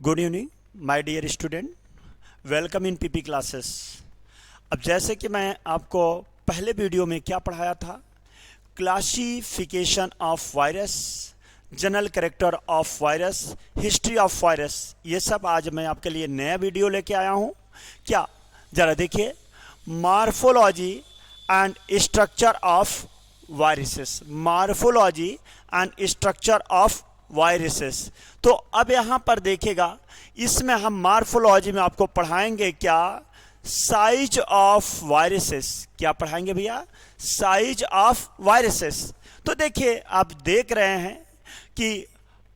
Good evening my dear student, welcome in PP classes. अब जैसे कि मैं आपको पहले वीडियो में क्या पढ़ाया था, classification of virus, general character of virus, history of virus, ये सब आज मैं आपके लिए नया वीडियो लेके आया हूँ। क्या ज़रा देखिए, morphology and structure of viruses, morphology and structure of viruses. तो अब यहाँ पर देखिएगा, इसमें हम मार्फोलॉजी में आपको पढ़ाएंगे क्या, साइज ऑफ वायरसेस। क्या पढ़ाएंगे भैया? Size of viruses. तो देखिए, आप देख रहे हैं कि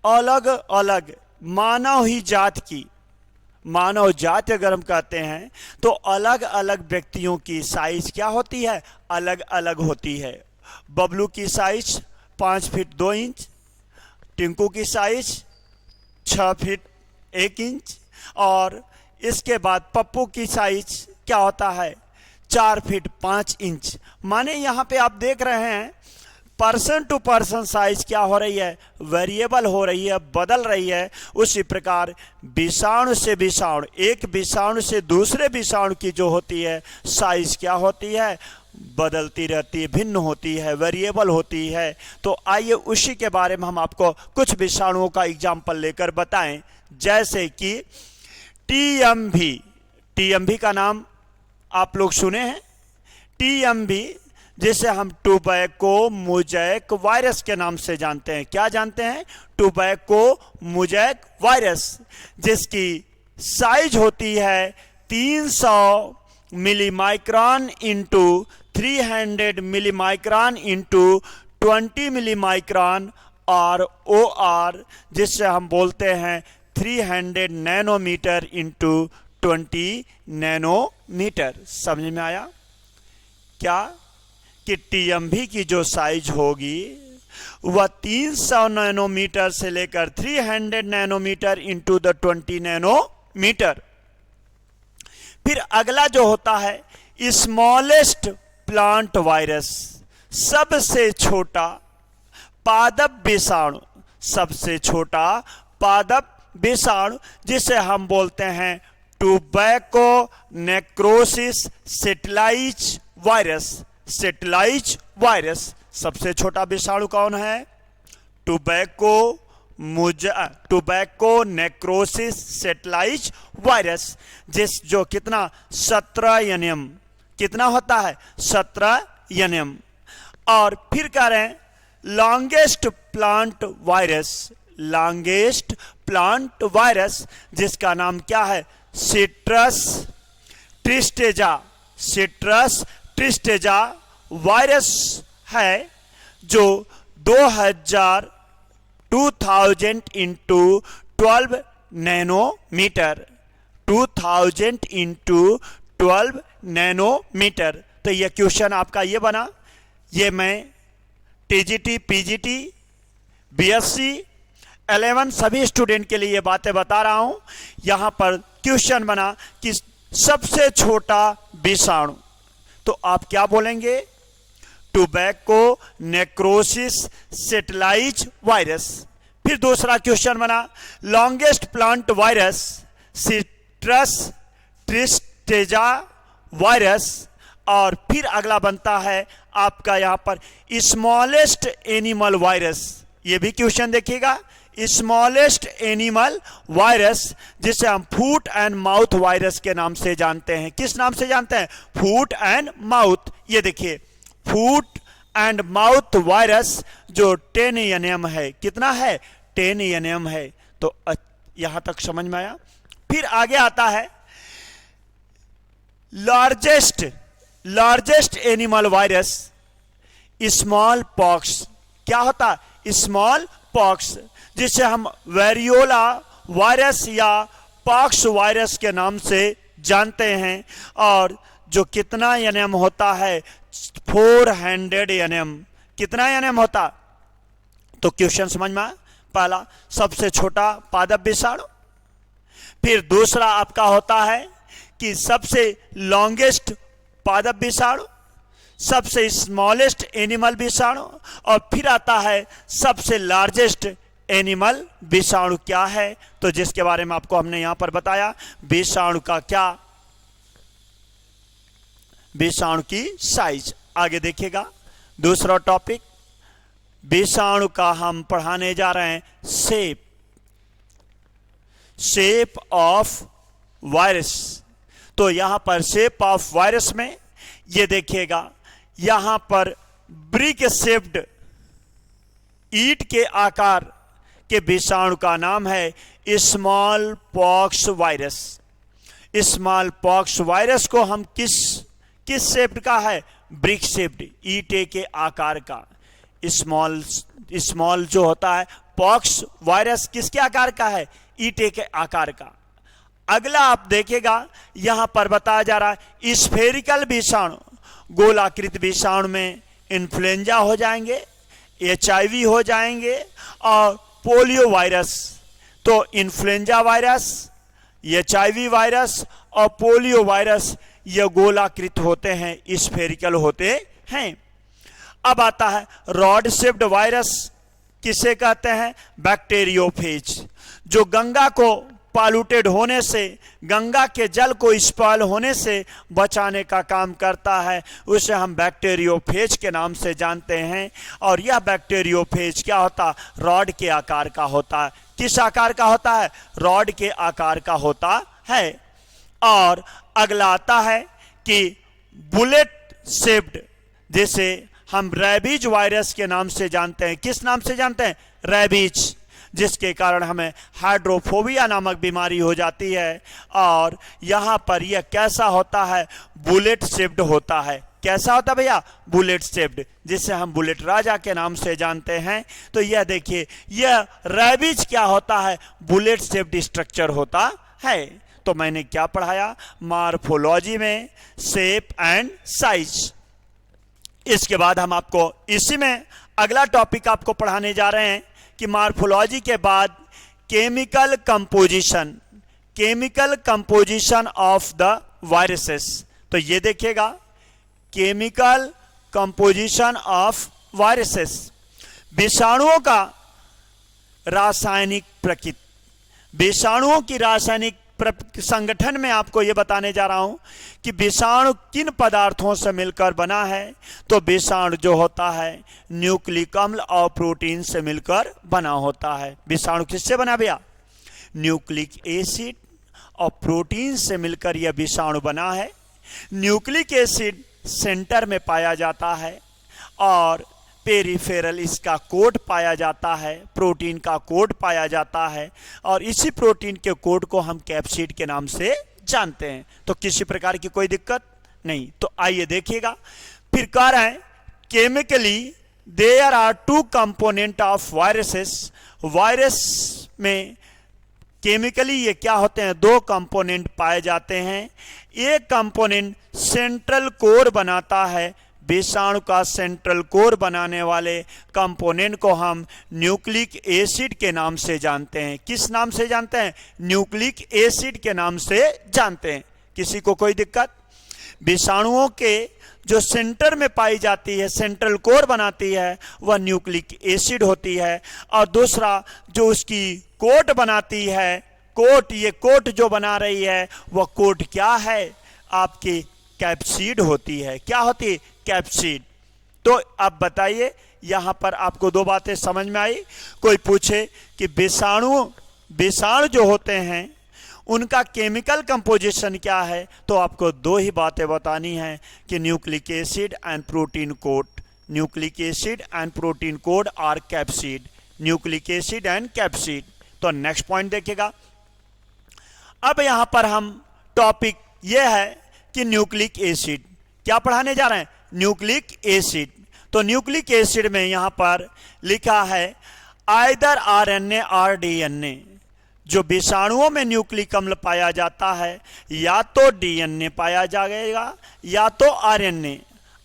अलग अलग मानव ही जात की, मानव जाति अगर हम कहते हैं तो अलग अलग व्यक्तियों की साइज क्या होती है, अलग अलग होती है। बबलू की साइज 5 फीट 2 इंच, टिंकू की साइज 6 फीट 1 इंच, और इसके बाद पप्पू की साइज क्या होता है, 4 फीट 5 इंच। माने यहाँ पे आप देख रहे हैं पर्सन टू पर्सन साइज क्या हो रही है, वेरिएबल हो रही है, बदल रही है। उसी प्रकार विषाणु से विषाणु, एक विषाणु से दूसरे विषाणु की जो होती है साइज क्या होती है, बदलती रहती है, भिन्न होती है, वेरिएबल होती है। तो आइए उसी के बारे में हम आपको कुछ विषाणुओं का एग्जाम्पल लेकर बताएं। जैसे कि टीएमवी, टीएमवी का नाम आप लोग सुने हैं। टीएमवी जिसे हम टोबैको मोजैक वायरस के नाम से जानते हैं। क्या जानते हैं? टोबैको मोजैक वायरस, जिसकी साइज होती है 300 मिलीमाइक्रॉन इंटू 300 मिलीमाइक्रॉन इंटू 20 मिलीमाइक्रॉन, और OR जिससे हम बोलते हैं 300 नैनोमीटर इंटू 20 नैनोमीटर। समझ में आया क्या कि टीएमवी की जो साइज होगी वह 300 नैनोमीटर से लेकर 300 नैनोमीटर इंटू द 20 नैनोमीटर। फिर अगला जो होता है स्मॉलेस्ट प्लांट वायरस, सबसे छोटा पादप विषाणु, सबसे छोटा पादप विषाणु, जिसे हम बोलते हैं tobacco necrosis satellites virus. सेटेलाइज virus, सबसे छोटा विषाणु कौन है? टोबैको नेक्रोसिस सेटेलाइज वायरस, जो कितना 17 एनएम, कितना होता है 17 एनएम। और फिर कह रहे हैं longest plant virus, longest plant virus, जिसका नाम क्या है, सिट्रस ट्रिस्टेजा, सिट्रस ट्रिस्टेजा वायरस है, जो 2000 इंटू 12 नैनोमीटर, 2000 इंटू 12 नैनोमीटर। तो ये क्वेश्चन आपका ये बना, ये मैं टीजीटी, पीजीटी, बीएससी 11 सभी स्टूडेंट के लिए ये बातें बता रहा हूं। यहां पर क्वेश्चन बना कि सबसे छोटा विषाणु, तो आप क्या बोलेंगे? Tobacco necrosis satellites virus. फिर दूसरा क्वेश्चन बना longest plant virus, citrus tristeza virus. और फिर अगला बनता है आपका यहां पर स्मॉलेस्ट एनिमल वायरस। ये भी क्वेश्चन देखिएगा, स्मॉलेस्ट एनिमल वायरस, जिसे हम फूट एंड माउथ वायरस के नाम से जानते हैं। किस नाम से जानते हैं? Foot and mouth. ये देखिए, फूट एंड माउथ वायरस जो 10 एनएम है, कितना है? 10 एनएम है। तो यहां तक समझ में आया। फिर आगे आता है largest animal virus, small pox. क्या होता? स्मॉल पॉक्स, जिसे हम वेरियोला वायरस या पॉक्स वायरस के नाम से जानते हैं, और जो कितना एनएम होता है? 400 एनएम। कितना एनएम होता? तो क्वेश्चन समझ में आया। पहला सबसे छोटा पादप विषाणु, फिर दूसरा आपका होता है कि सबसे लॉन्गेस्ट पादप विषाणु, सबसे स्मॉलेस्ट एनिमल विषाणु, और फिर आता है सबसे लार्जेस्ट एनिमल विषाणु क्या है, तो जिसके बारे में आपको हमने यहां पर बताया विषाणु का क्या, विषाणु की साइज। आगे देखिएगा दूसरा टॉपिक, विषाणु का हम पढ़ाने जा रहे हैं शेप ऑफ वायरस। तो यहां पर शेप ऑफ वायरस में ये देखिएगा, यहां पर ब्रिक शेप्ड ईंट के आकार के विषाणु का नाम है small pox virus. Small pox virus को हम किस शेप्ड का है, ब्रिक शेप्ड, ईंटे के आकार का। स्मॉल जो होता है पॉक्स वायरस किसके आकार का है, ईंटे के आकार का। अगला आप देखेगा यहां पर बताया जा रहा है स्फेरिकल विषाणु, गोलाकृत विषाणु में इन्फ्लुएंजा हो जाएंगे, HIV हो जाएंगे और पोलियो वायरस। तो इन्फ्लुएंजा वायरस, HIV वायरस और पोलियो वायरस ये गोलाकृत होते हैं, स्फेरिकल होते हैं। अब आता है रॉड शेप्ड वायरस, किसे कहते हैं, बैक्टीरियोफेज, जो गंगा को पॉल्यूटेड होने से, गंगा के जल को स्पॉइल होने से बचाने का काम करता है, उसे हम बैक्टीरियोफेज के नाम से जानते हैं। और यह बैक्टीरियोफेज क्या होता है, रॉड के आकार का होता है। किस आकार का होता है, रॉड के आकार का होता है। और अगला आता है कि बुलेट शेप्ड, जिसे हम रैबीज वायरस के नाम से जानते हैं। किस नाम से जानते हैं, रैबीज, जिसके कारण हमें हाइड्रोफोबिया नामक बीमारी हो जाती है। और यहां पर यह कैसा होता है, बुलेट शेप्ड होता है। कैसा होता है भैया, बुलेट शेप्ड, जिसे हम बुलेट राजा के नाम से जानते हैं। तो यह देखिए, यह रैबीज क्या होता है, बुलेट शेप्ड स्ट्रक्चर होता है। तो मैंने क्या पढ़ाया, मार्फोलॉजी में शेप एंड साइज। इसके बाद हम आपको इसी में अगला टॉपिक आपको पढ़ाने जा रहे हैं कि मार्फोलॉजी के बाद chemical composition of the viruses. तो ये देखिएगा, केमिकल कंपोजिशन ऑफ वायरसेस, विषाणुओं का रासायनिक प्रकृति, विषाणुओं की रासायनिक संगठन में आपको यह बताने जा रहा हूं कि विषाणु किन पदार्थों से मिलकर बना है। तो विषाणु जो होता है न्यूक्लिक अम्ल और प्रोटीन से मिलकर बना होता है। विषाणु किससे बना भैया, न्यूक्लिक एसिड और प्रोटीन से मिलकर यह विषाणु बना है। न्यूक्लिक एसिड सेंटर में पाया जाता है और पेरिफेरल इसका कोड पाया जाता है, प्रोटीन का कोड पाया जाता है। और इसी प्रोटीन के कोड को हम कैप्सिड के नाम से जानते हैं। तो किसी प्रकार की कोई दिक्कत नहीं। तो आइए देखिएगा, फिर कह रहे हैं chemically there are two component of viruses. Virus में केमिकली ये क्या होते हैं, दो कंपोनेंट पाए जाते हैं। एक कंपोनेंट सेंट्रल कोर बनाता है, विषाणु का सेंट्रल कोर बनाने वाले कंपोनेंट को हम न्यूक्लिक एसिड के नाम से जानते हैं। किस नाम से जानते हैं, न्यूक्लिक एसिड के नाम से जानते हैं। किसी को कोई दिक्कत, विषाणुओं के जो सेंटर में पाई जाती है, सेंट्रल कोर बनाती है, वह न्यूक्लिक एसिड होती है। और दूसरा जो उसकी कोट बनाती है, कोट, ये कोट जो बना रही है वह कोट क्या है, आपकी कैप्सिड होती है। क्या होती है, कैप्सिड। तो अब बताइए, यहां पर आपको दो बातें समझ में आई। कोई पूछे कि विषाणु जो होते हैं उनका केमिकल कंपोजिशन क्या है, तो आपको दो ही बातें बतानी है कि nucleic acid and protein coat, nucleic acid and protein coat or capsid, nucleic acid and capsid. तो नेक्स्ट पॉइंट देखिएगा। अब यहां पर हम टॉपिक यह है कि न्यूक्लिक एसिड क्या पढ़ाने जा रहे हैं, न्यूक्लिक एसिड। तो न्यूक्लिक एसिड में यहां पर लिखा है आइदर RNA और DNA। जो विषाणुओं में न्यूक्लिक अम्ल पाया जाता है, या तो DNA पाया जाएगा या तो RNA।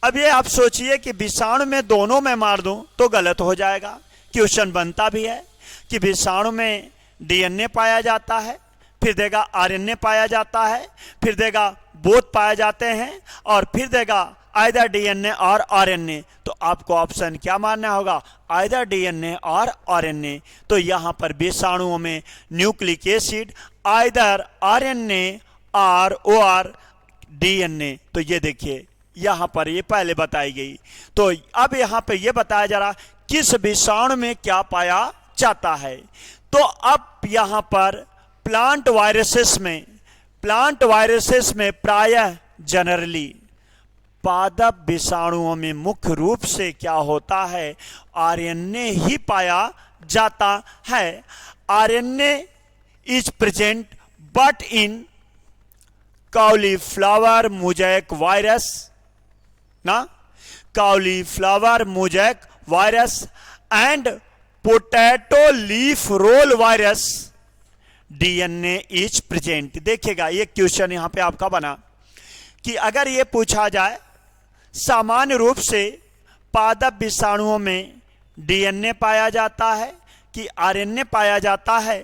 अब ये आप सोचिए कि विषाणु में दोनों में मार दूं तो गलत हो जाएगा। क्वेश्चन बनता भी है कि विषाणु में DNA पाया जाता है, फिर देगा RNA पाया जाता है, फिर देगा बोथ पाए जाते हैं, और फिर देगा आइदर डीएनए और आरएनए। तो आपको ऑप्शन क्या मानना होगा, आइदर डीएनए और आरएनए। तो यहाँ पर विषाणुओं में न्यूक्लिक एसिड आइदर आरएनए और डीएनए। तो ये देखिए यहाँ पर ये पहले बताई गई। तो अब यहाँ पे ये बताया जा रहा किस विषाणु में क्या पाया जाता है। तो अब यहाँ पर प्लांट वायरसेस में प्रायः जनरली पादप विषाणुओं में मुख्य रूप से क्या होता है, आरएनए ही पाया जाता है। RNA is present but in cauliflower mosaic virus cauliflower mosaic virus and potato leaf roll virus DNA is present। देखिएगा ये क्वेश्चन यहां पे आपका बना कि अगर ये पूछा जाए सामान्य रूप से पादप विषाणुओं में डीएनए पाया जाता है कि आरएनए पाया जाता है,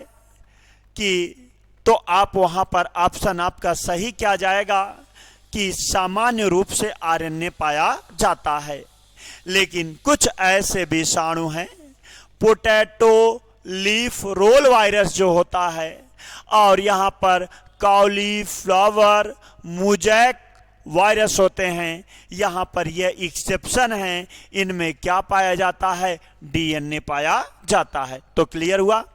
कि तो आप वहां पर ऑप्शन आपका सही क्या जाएगा कि सामान्य रूप से आरएनए पाया जाता है। लेकिन कुछ ऐसे विषाणु हैं, पोटैटो लीफ रोल वायरस जो होता है और यहाँ पर कॉलीफ्लावर मोज़ेक वायरस होते हैं, यहाँ पर यह एक्सेप्शन है, इनमें क्या पाया जाता है, डीएनए पाया जाता है। तो क्लियर हुआ,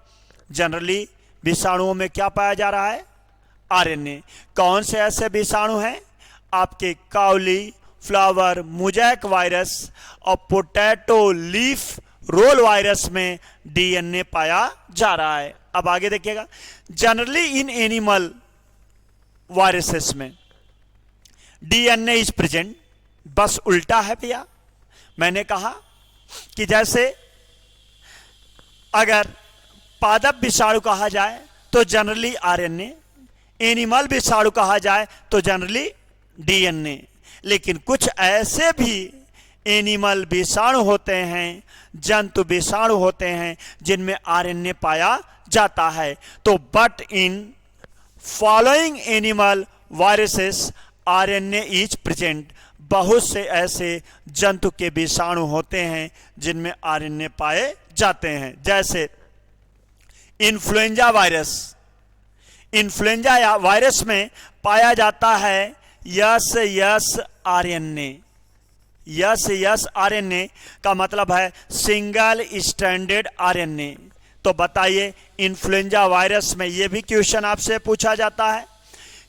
जनरली विषाणुओं में क्या पाया जा रहा है, आरएनए। कौन से ऐसे विषाणु हैं, आपके कॉलीफ्लावर मोज़ेक वायरस और पोटैटो लीफ रोल वायरस में डीएनए पाया जा रहा है। अब आगे देखिएगा, जनरली इन एनिमल वायरसेस में डीएनए इज प्रेजेंट, बस उल्टा है भैया। मैंने कहा कि जैसे अगर पादप विषाणु कहा जाए तो जनरली आरएनए, एनिमल विषाणु कहा जाए तो जनरली डीएनए। लेकिन कुछ ऐसे भी एनिमल विषाणु होते हैं, जंतु विषाणु होते हैं, जिनमें आरएनए पाया जाता है। तो but in following animal viruses RNA is present, बहुत से ऐसे जंतु के विषाणु होते हैं जिनमें आरएनए पाए जाते हैं। जैसे इन्फ्लुएंजा वायरस, इन्फ्लुएंजा वायरस में पाया जाता है यस आरएनए। यस आरएनए का मतलब है सिंगल स्ट्रैंडेड आरएनए। तो बताइए, इन्फ्लुएंजा वायरस में यह भी क्वेश्चन आपसे पूछा जाता है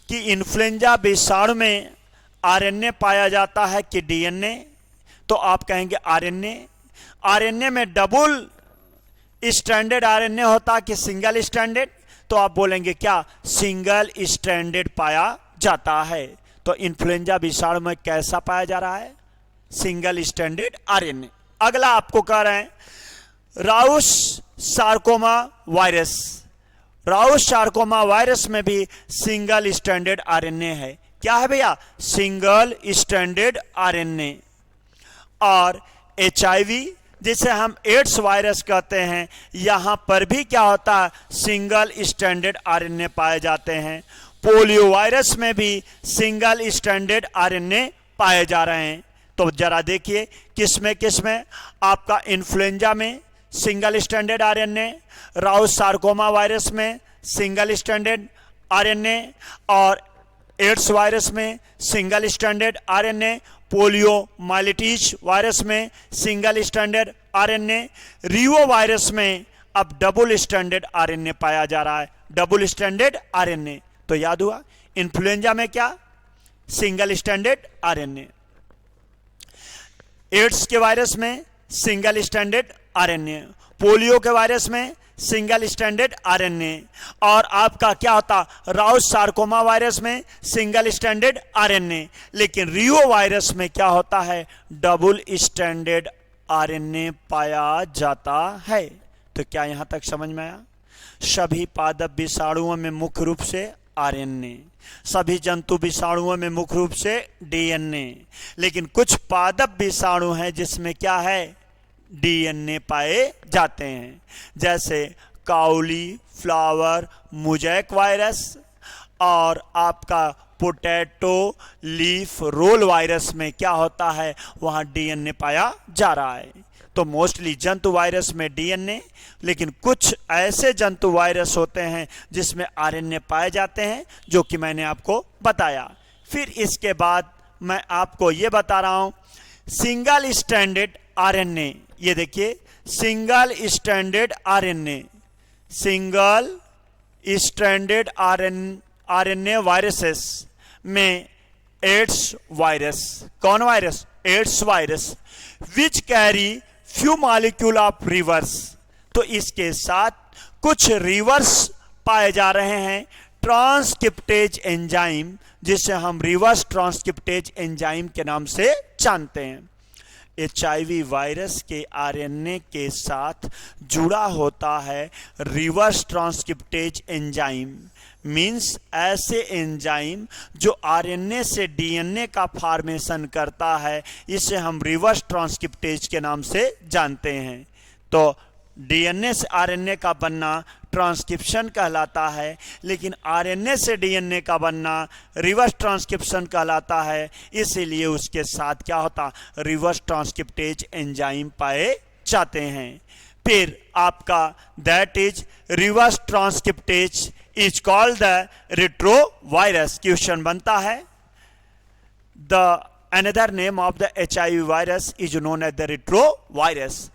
कि इन्फ्लुएंजा विषाणु में आरएनए पाया जाता है कि डीएनए। तो आप कहेंगे आरएनए। आरएनए में डबल स्ट्रैंडेड आरएनए होता कि सिंगल स्ट्रैंडेड? तो आप बोलेंगे क्या, सिंगल स्ट्रैंडेड पाया जाता है। तो इन्फ्लुएंजा विषाणु में कैसा पाया जा रहा है, सिंगल स्ट्रैंडेड आरएनए। अगला आपको कह रहे हैं Rouse sarcoma virus. Rouse sarcoma virus में भी सिंगल स्ट्रैंडेड आरएनए है। क्या है भैया, सिंगल स्ट्रैंडेड आरएनए। और एचआईवी जिसे हम एड्स वायरस कहते हैं, यहां पर भी क्या होता है, सिंगल स्ट्रैंडेड आरएनए पाए जाते हैं। पोलियो वायरस में भी सिंगल स्ट्रैंडेड आरएनए पाए जा रहे हैं। तो जरा देखिए किसमें आपका इन्फ्लुएंजा में single stranded RNA, Rous sarcoma virus में सिंगल स्ट्रैंडेड आरएनए, और एड्स वायरस में single stranded RNA, poliomyelitis virus में single stranded RNA, reo virus में अब डबल स्ट्रैंडेड आरएनए पाया जा रहा है, डबल स्ट्रैंडेड आरएनए। तो याद हुआ, इन्फ्लुएंजा में क्या, सिंगल स्ट्रैंडेड आरएनए, एड्स के वायरस में सिंगल स्ट्रैंडेड आरएनए, पोलियो के वायरस में सिंगल स्ट्रैंडेड आरएनए, और आपका क्या होता, राउस सार्कोमा वायरस में सिंगल स्ट्रैंडेड आरएनए। लेकिन रियो वायरस में क्या होता है, डबल स्ट्रैंडेड आरएनए पाया जाता है। तो क्या यहां तक समझ में आया? सभी पादप विषाणुओं में मुख्य रूप से आरएनए, सभी जंतु विषाणुओं में मुख्य रूप से डीएनए, लेकिन कुछ पादप विषाणु हैं जिसमें क्या है, डीएनए पाए जाते हैं। जैसे कॉलीफ्लावर मोज़ेक वायरस और आपका पोटैटो लीफ रोल वायरस में क्या होता है, वहाँ डीएनए पाया जा रहा है। तो मोस्टली जंतु वायरस में डीएनए, लेकिन कुछ ऐसे जंतु वायरस होते हैं जिसमें आरएनए पाए जाते हैं, जो कि मैंने आपको बताया। फिर इसके बाद मैं आपको ये बता रहा हूँ सिंगल स्ट्रैंडेड आरएनए। ये देखिए single stranded RNA, single stranded RNA viruses में एड्स वायरस, कौन virus, AIDS virus, which carry few molecule of reverse. तो इसके साथ कुछ रिवर्स पाए जा रहे हैं ट्रांसक्रिप्टेज एंजाइम, जिसे हम रिवर्स ट्रांसक्रिप्टेज एंजाइम के नाम से जानते हैं। एचआईवी वायरस के आरएनए के साथ जुड़ा होता है रिवर्स ट्रांसक्रिप्टेज एंजाइम, मीन्स ऐसे एंजाइम जो आरएनए से डीएनए का फॉर्मेशन करता है, इसे हम रिवर्स ट्रांसक्रिप्टेज के नाम से जानते हैं। तो डीएनए से आरएनए का बनना ट्रांसक्रिप्शन कहलाता है, लेकिन आरएनए से डीएनए का बनना रिवर्स ट्रांसक्रिप्शन कहलाता है। इसीलिए उसके साथ क्या होता, रिवर्स ट्रांसक्रिप्टेज एंजाइम पाए जाते हैं। फिर आपका that is reverse transcriptase is called the retrovirus. Question बनता है the another name of the HIV virus is known as the retrovirus.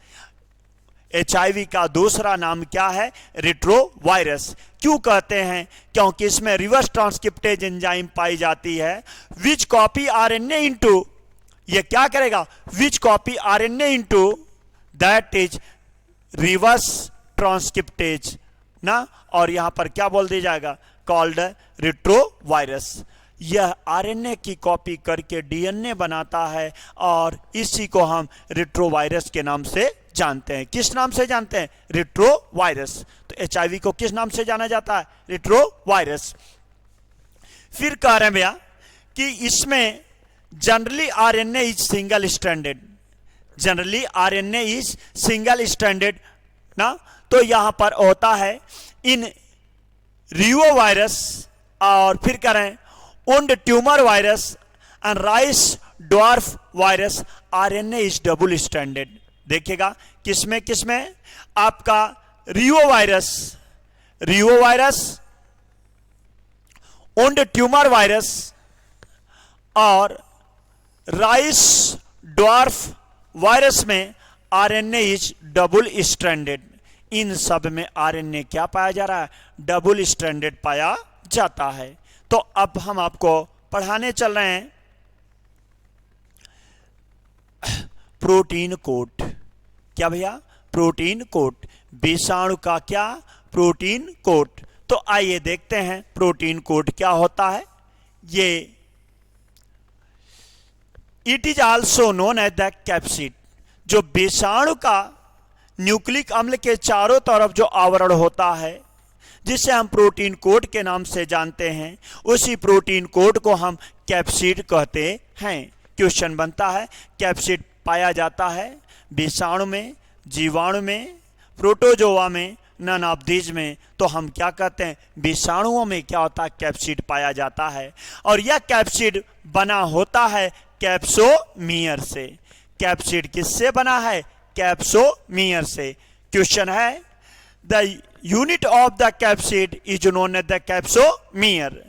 HIV का दूसरा नाम क्या है, रेट्रोवायरस। क्यों कहते हैं, क्योंकि इसमें रिवर्स ट्रांसक्रिप्टेज एंजाइम पाई जाती है विच कॉपी आरएनए इनटू, ये क्या करेगा, which copy RNA into that is reverse transcriptase ना, और यहां पर क्या बोल दिया जाएगा, कॉल्ड रेट्रोवायरस। यह आरएनए की कॉपी करके डीएनए बनाता है और इसी को हम रेट्रोवायरस के नाम से जानते हैं। किस नाम से जानते हैं, रेट्रोवायरस। तो एचआईवी को किस नाम से जाना जाता है, रेट्रोवायरस। फिर कह रहे हैं भैया कि इसमें generally RNA is single stranded, generally RNA is single stranded ना। तो यहां पर होता है इन रियो वायरस और फिर कह रहे हैं wound tumour virus and rice dwarf virus RNA is double stranded. देखिएगा किसमें किसमें, आपका reo virus, reo virus, wound tumour virus और राइस ड्वार्फ वायरस में आरएनए इज डबल स्ट्रैंडेड। इन सब में आरएनए क्या पाया जा रहा है, डबल स्ट्रैंडेड पाया जाता है। तो अब हम आपको पढ़ाने चल रहे हैं प्रोटीन कोड। क्या भैया, प्रोटीन कोड, विषाणु का क्या, प्रोटीन कोड। तो आइए देखते हैं प्रोटीन कोड क्या होता है। ये it is also known as the capsid. जो विषाणु का न्यूक्लिक अम्ल के चारों तरफ जो आवरण होता है, जिसे हम प्रोटीन कोड के नाम से जानते हैं, उसी प्रोटीन कोड को हम कैप्सिड कहते हैं। क्वेश्चन बनता है कैप्सिड पाया जाता है विषाणु में, जीवाणु में, प्रोटोजोआ में, नन ऑफ दीज में। तो हम क्या कहते हैं, विषाणुओं में क्या होता है, कैप्सिड पाया जाता है। और यह कैप्सिड बना होता है कैप्सोमियर से। कैप्सिड किससे बना है, कैप्सोमियर से। क्वेश्चन है the unit of the capsid is known as the capsomere.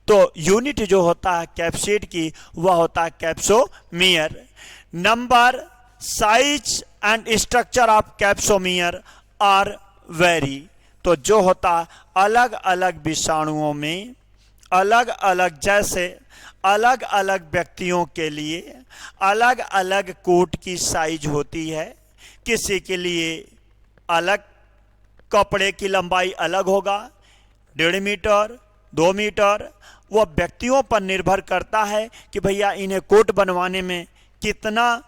तो यूनिट जो होता है कैप्सिड की वह होता है capsomere. Number, size and structure of capsomere are vary. तो जो होता है अलग अलग विषाणुओं में अलग अलग, जैसे अलग अलग व्यक्तियों के लिए अलग अलग कोट की साइज होती है। किसी के लिए अलग कपड़े की लंबाई अलग होगा, 1.5 मीटर, 2 मीटर। वह व्यक्तियों पर निर्भर करता है कि भैया इन्हें कोट बनवाने में कितना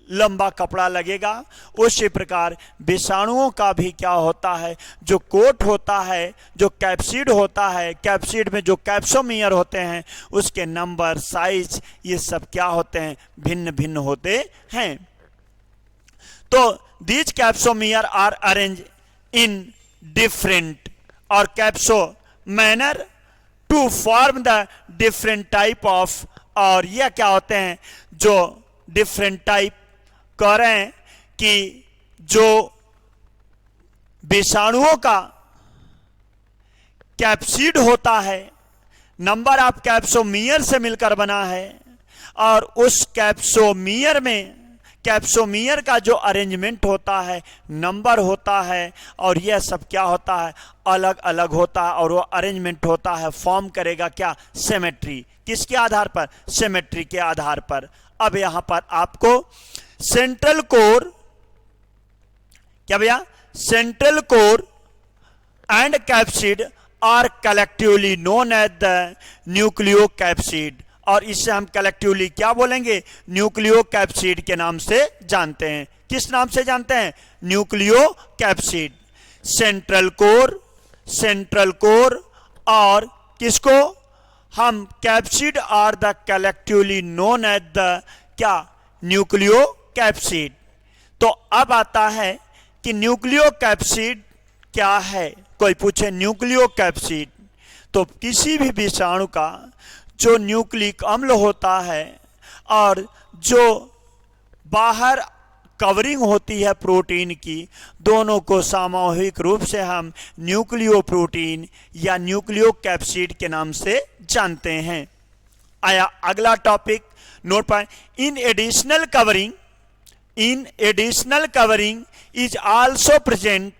लंबा कपड़ा लगेगा। उसी प्रकार विषाणुओं का भी क्या होता है, जो कोट होता है, जो कैप्सिड होता है, कैप्सिड में जो कैप्सोमियर होते हैं, उसके नंबर, साइज, ये सब क्या होते हैं, भिन्न भिन्न होते हैं। तो these capsomeres are arranged in different or capso manner to form the different type of, और यह क्या होते हैं जो डिफरेंट टाइप कह रहे हैं कि जो विषाणुओं का कैप्सिड होता है, नंबर ऑफ कैप्सोमियर से मिलकर बना है, और उस कैप्सोमियर का जो अरेंजमेंट होता है, नंबर होता है, और यह सब क्या होता है, अलग अलग होता है, और वो अरेंजमेंट होता है, फॉर्म करेगा क्या, सिमेट्री। किसके आधार पर, सिमेट्री के आधार पर। अब यहां पर आपको सेंट्रल कोर, क्या भैया, central core and capsid are collectively known as the nucleocapsid, और इससे हम कलेक्टिवली क्या बोलेंगे, न्यूक्लियोकैप्सिड के नाम से जानते हैं। किस नाम से जानते हैं, न्यूक्लियोकैप्सिड। सेंट्रल कोर और किसको हम, capsid are the collectively known as the क्या, न्यूक्लियोकैप्सिड। तो अब आता है कि न्यूक्लियोकैप्सिड क्या है। कोई पूछे न्यूक्लियोकैप्सिड, तो किसी भी विषाणु का जो न्यूक्लिक अम्ल होता है और जो बाहर कवरिंग होती है प्रोटीन की, दोनों को सामूहिक रूप से हम न्यूक्लियोप्रोटीन या न्यूक्लियोकैप्सिड के नाम से जानते हैं। आया अगला टॉपिक, नोट पाए, in additional covering is also present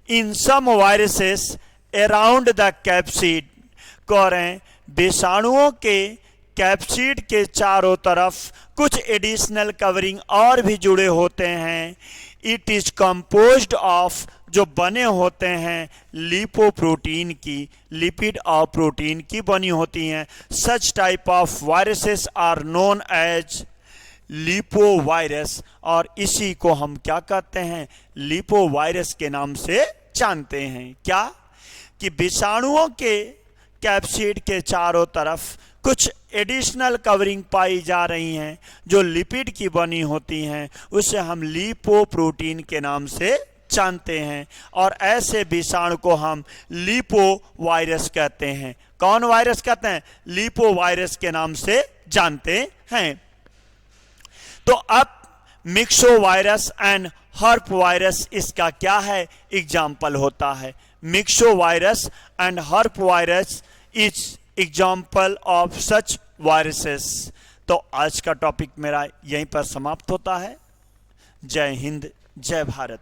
in some viruses around the capsid. कह रहे हैं विषाणुओं के कैप्सिड के चारों तरफ कुछ एडिशनल कवरिंग और भी जुड़े होते हैं। इट इज कंपोज्ड ऑफ, जो बने होते हैं लिपोप्रोटीन की, लिपिड और प्रोटीन की बनी होती हैं। Such type of viruses are known as lipovirus, और इसी को हम क्या कहते हैं, लिपोवायरस के नाम से जानते हैं। क्या कि विषाणुओं के कैप्सिड के चारों तरफ कुछ एडिशनल कवरिंग पाई जा रही हैं जो लिपिड की बनी होती हैं, उसे हम लिपोप्रोटीन के नाम से जानते हैं, और ऐसे विषाणु को हम लिपोवायरस कहते हैं। कौन वायरस कहते हैं, लिपोवायरस के नाम से जानते हैं। तो अब myxo virus and herp virus इसका क्या है, एग्जाम्पल होता है। Myxo virus and herp virus is example of such viruses. तो आज का टॉपिक मेरा यहीं पर समाप्त होता है। जय हिंद, जय भारत।